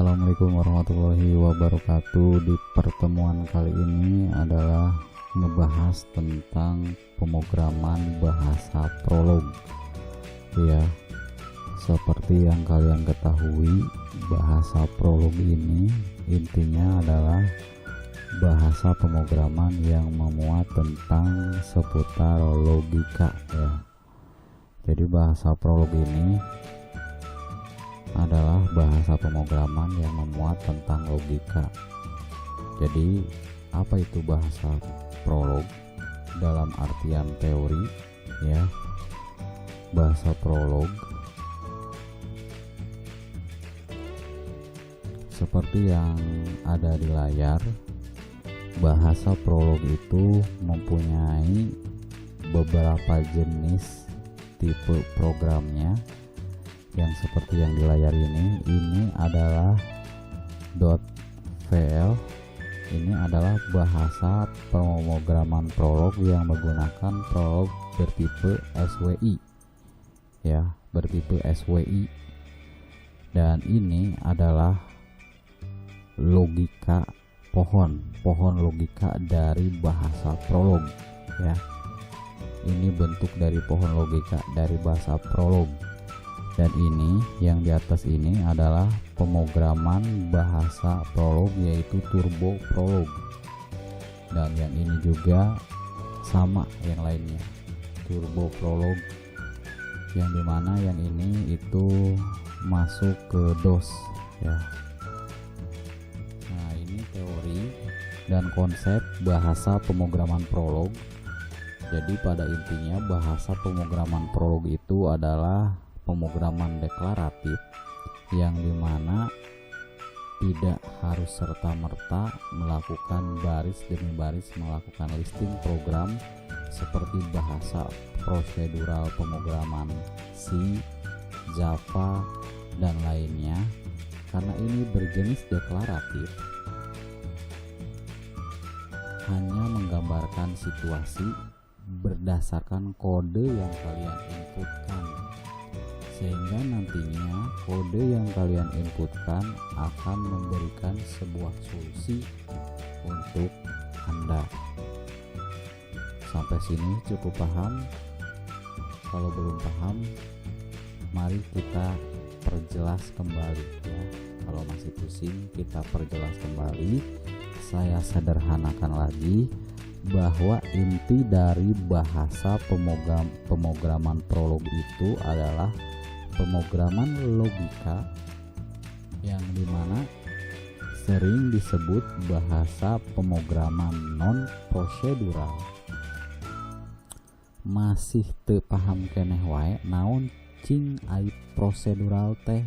Assalamualaikum warahmatullahi wabarakatuh. Di pertemuan kali ini adalah ngebahas tentang pemrograman bahasa Prolog. Ya, seperti yang kalian ketahui, bahasa Prolog ini intinya adalah bahasa pemrograman yang memuat tentang seputar logika ya. Jadi bahasa Prolog ini adalah bahasa pemrograman yang memuat tentang logika. Jadi apa itu bahasa Prolog dalam artian teori ya? Bahasa Prolog seperti yang ada di layar, bahasa Prolog itu mempunyai beberapa jenis tipe programnya yang seperti yang di layar ini adalah .vl. Ini adalah bahasa pemrograman Prolog yang menggunakan Prolog bertipe SWI ya, bertipe SWI. Dan ini adalah logika pohon logika dari bahasa Prolog ya. Ini bentuk dari pohon logika dari bahasa Prolog. Dan ini yang di atas ini adalah pemrograman bahasa Prolog, yaitu Turbo Prolog. Dan yang ini juga sama yang lainnya, Turbo Prolog, yang dimana yang ini itu masuk ke DOS ya. Nah, ini teori dan konsep bahasa pemrograman Prolog. Jadi pada intinya bahasa pemrograman Prolog itu adalah pemrograman deklaratif yang dimana tidak harus serta-merta melakukan baris demi baris melakukan listing program seperti bahasa prosedural pemrograman C, Java, dan lainnya. Karena ini berjenis deklaratif, hanya menggambarkan situasi berdasarkan kode yang kalian inputkan, sehingga nantinya kode yang kalian inputkan akan memberikan sebuah solusi untuk Anda. Sampai sini cukup paham? Kalau belum paham, mari kita perjelas kembali ya. Kalau masih pusing, kita perjelas kembali. Saya sederhanakan lagi bahwa inti dari bahasa pemrograman Prolog itu adalah pemrograman logika yang dimana sering disebut bahasa pemrograman non prosedural. Masih teu paham keneh wae naon cing ai prosedural teh.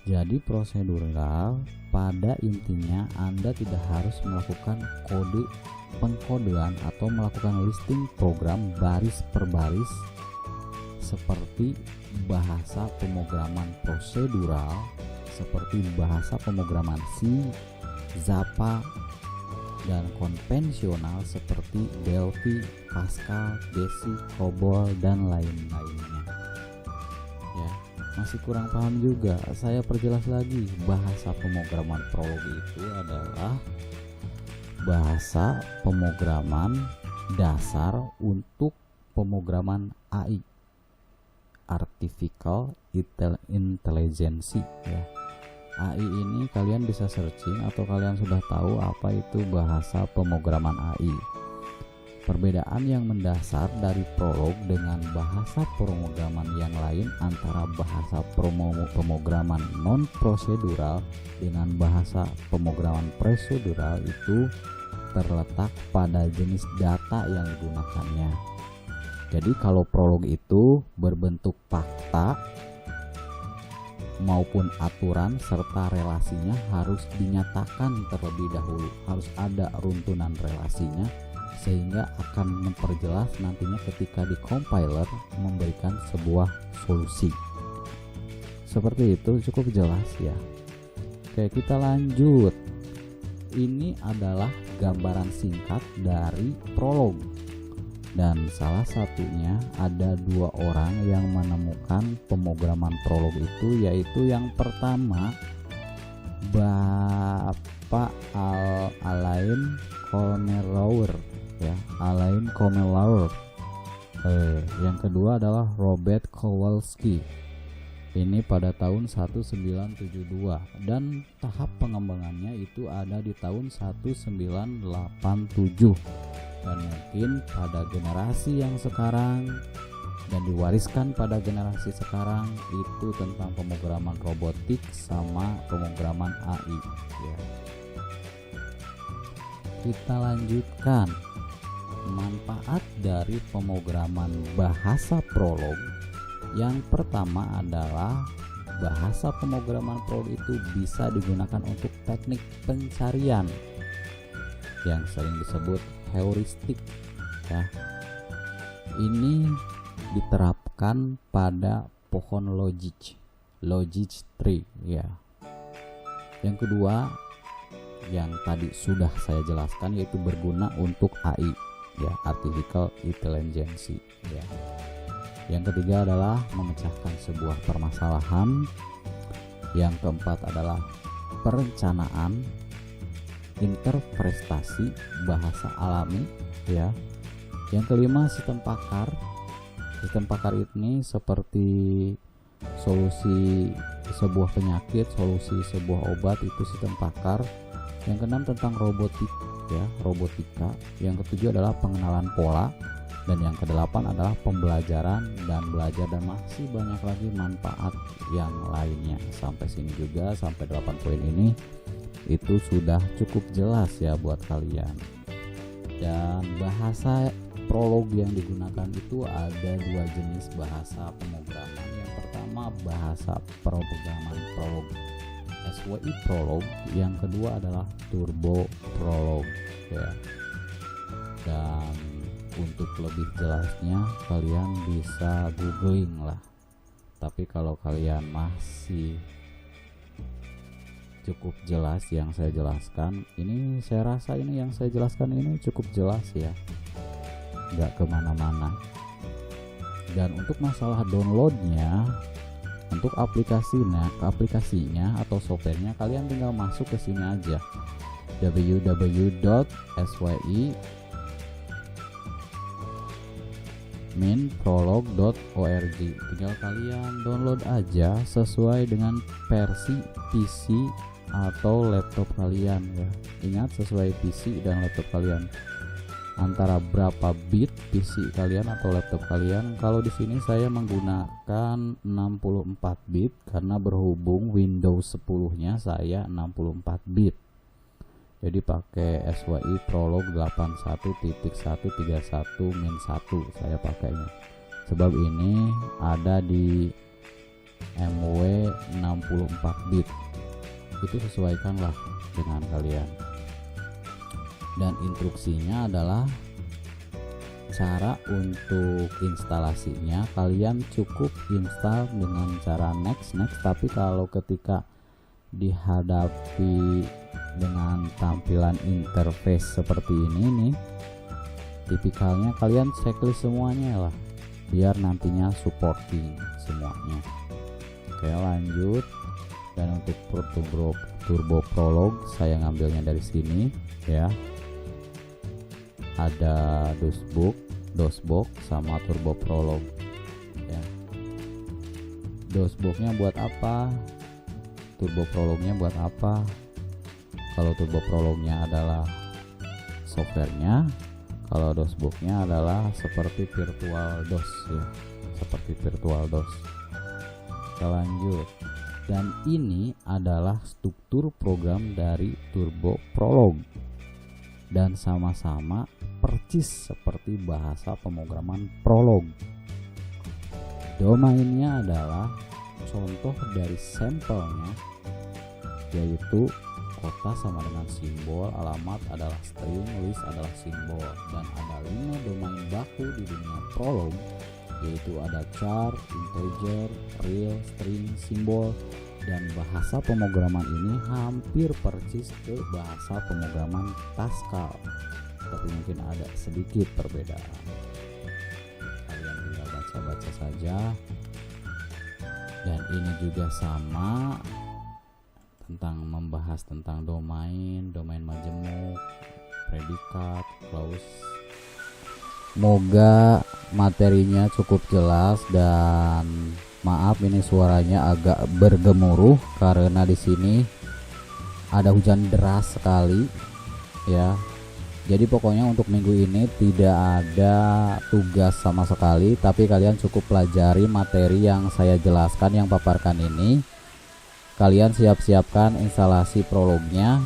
Jadi prosedural pada intinya Anda tidak harus melakukan kode pengkodean atau melakukan listing program baris per baris seperti bahasa pemrograman prosedural, seperti bahasa pemrograman C, Java, dan konvensional seperti Delphi, Pascal, Basic, COBOL, dan lain-lainnya. Ya, masih kurang paham juga? Saya perjelas lagi. Bahasa pemrograman Prolog itu adalah bahasa pemrograman dasar untuk pemrograman AI, Artificial Intelligence ya. AI ini kalian bisa searching atau kalian sudah tahu apa itu bahasa pemrograman AI. Perbedaan yang mendasar dari Prolog dengan bahasa pemrograman yang lain antara bahasa pemrograman non prosedural dengan bahasa pemrograman prosedural itu terletak pada jenis data yang digunakannya. Jadi kalau Prolog itu berbentuk fakta maupun aturan serta relasinya harus dinyatakan terlebih dahulu, harus ada runtunan relasinya sehingga akan memperjelas nantinya ketika di compiler memberikan sebuah solusi. Seperti itu, cukup jelas ya. Oke, kita lanjut. Ini adalah gambaran singkat dari Prolog. Dan salah satunya ada dua orang yang menemukan pemrograman Prolog itu, yaitu yang pertama Bapak Alain Komellauer ya, Alain Komellauer. Yang kedua adalah Robert Kowalski. Ini pada tahun 1972 dan tahap pengembangannya itu ada di tahun 1987. Dan mungkin pada generasi yang sekarang dan diwariskan pada generasi sekarang itu tentang pemrograman robotik sama pemrograman AI ya. Kita lanjutkan. Manfaat dari pemrograman bahasa Prolog. Yang pertama adalah bahasa pemrograman Prolog itu bisa digunakan untuk teknik pencarian yang sering disebut heuristik ya. Ini diterapkan pada pohon logic tree ya. Yang kedua yang tadi sudah saya jelaskan yaitu berguna untuk AI ya, artificial intelligence ya. Yang ketiga adalah memecahkan sebuah permasalahan. Yang keempat adalah perencanaan, interpretasi bahasa alami ya. Yang kelima sistem pakar. Sistem pakar ini seperti solusi sebuah penyakit, solusi sebuah obat, itu sistem pakar. Yang keenam tentang robotik ya, robotika. Yang ketujuh adalah pengenalan pola, dan yang kedelapan adalah pembelajaran dan belajar, dan masih banyak lagi manfaat yang lainnya. Sampai sini juga, sampai 8 poin ini itu sudah cukup jelas ya buat kalian. Dan bahasa Prolog yang digunakan itu ada dua jenis bahasa pemrograman. Yang pertama bahasa pemrograman Prolog SWI Prolog, yang kedua adalah Turbo Prolog ya. Dan untuk lebih jelasnya kalian bisa googling lah. Tapi kalau kalian masih cukup jelas yang saya jelaskan, ini saya rasa ini yang saya jelaskan ini cukup jelas ya, nggak kemana-mana. Dan untuk masalah downloadnya, untuk aplikasinya atau softwarenya, kalian tinggal masuk ke sini aja, www.swi-prolog.org. Tinggal kalian download aja sesuai dengan versi PC atau laptop kalian ya. Ingat, sesuai PC dan laptop kalian. Antara berapa bit PC kalian atau laptop kalian. Kalau di sini saya menggunakan 64 bit karena berhubung Windows 10-nya saya 64 bit. Jadi pakai SWI Prolog 81.131-1 saya pakainya. Sebab ini ada di MW 64 bit. Itu sesuaikanlah dengan kalian. Dan instruksinya adalah cara untuk instalasinya, kalian cukup install dengan cara next. Tapi kalau ketika dihadapi dengan tampilan interface seperti ini nih, tipikalnya kalian checklist semuanya lah, biar nantinya supporting semuanya. Oke, lanjut. Dan untuk Turbo Prolog saya ngambilnya dari sini ya. Ada DOSBox sama Turbo Prolog ya. DOSBox-nya buat apa? Turbo Prolog-nya buat apa? Kalau Turbo Prolog-nya adalah softwarenya, kalau DOSBox-nya adalah seperti virtual DOS ya, seperti virtual DOS. Kita lanjut. Dan ini adalah struktur program dari Turbo Prolog dan sama-sama persis seperti bahasa pemrograman Prolog. Domainnya adalah contoh dari sampelnya, yaitu kota sama dengan simbol, alamat adalah string, list adalah simbol. Dan ada 5 domain baku di dunia Prolog, yaitu ada char, integer, real, string, simbol. Dan bahasa pemrograman ini hampir persis ke bahasa pemrograman Pascal, tapi mungkin ada sedikit perbedaan. Kalian tinggal baca-baca saja. Dan ini juga sama membahas tentang domain majemuk, predikat, clause. Semoga materinya cukup jelas, dan maaf ini suaranya agak bergemuruh karena di sini ada hujan deras sekali ya. Jadi pokoknya untuk minggu ini tidak ada tugas sama sekali, tapi kalian cukup pelajari materi yang saya jelaskan, yang paparkan ini. Kalian siap-siapkan instalasi prolognya.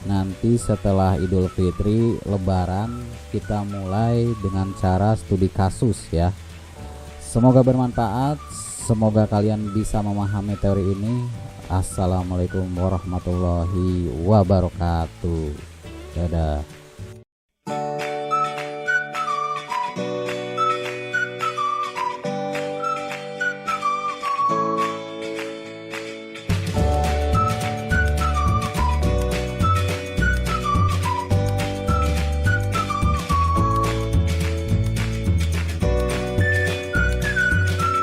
Nanti setelah Idul Fitri Lebaran kita mulai dengan cara studi kasus ya. Semoga bermanfaat, semoga kalian bisa memahami teori ini. Assalamualaikum warahmatullahi wabarakatuh. Dadah.